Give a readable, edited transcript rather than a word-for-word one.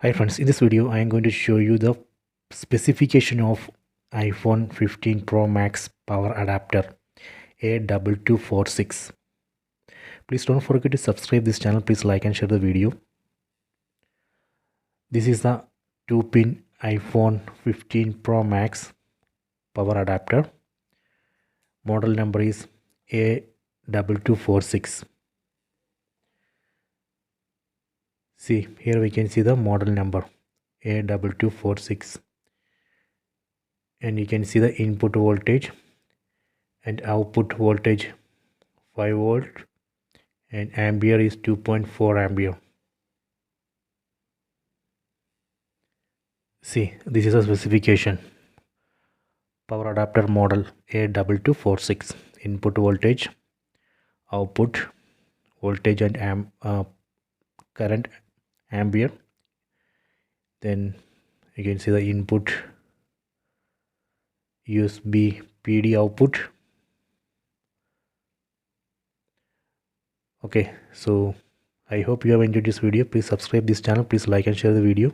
Hi friends, in this video I am going to show you the specification of iPhone 15 Pro Max power adapter A2246. Please don't forget to subscribe this channel. Please like and share the video. This is the 2-pin iPhone 15 Pro Max power adapter. Model number is A2246. See, here we can see the model number A2246. And you can see the input voltage and output voltage 5 volt and ampere is 2.4 ampere. See, this is a specification. Power adapter model A2246. Input voltage, output voltage and current ampere. Then you can see the input USB PD output. Okay, so I hope you have enjoyed this video. Please subscribe this channel. Please like and share the video.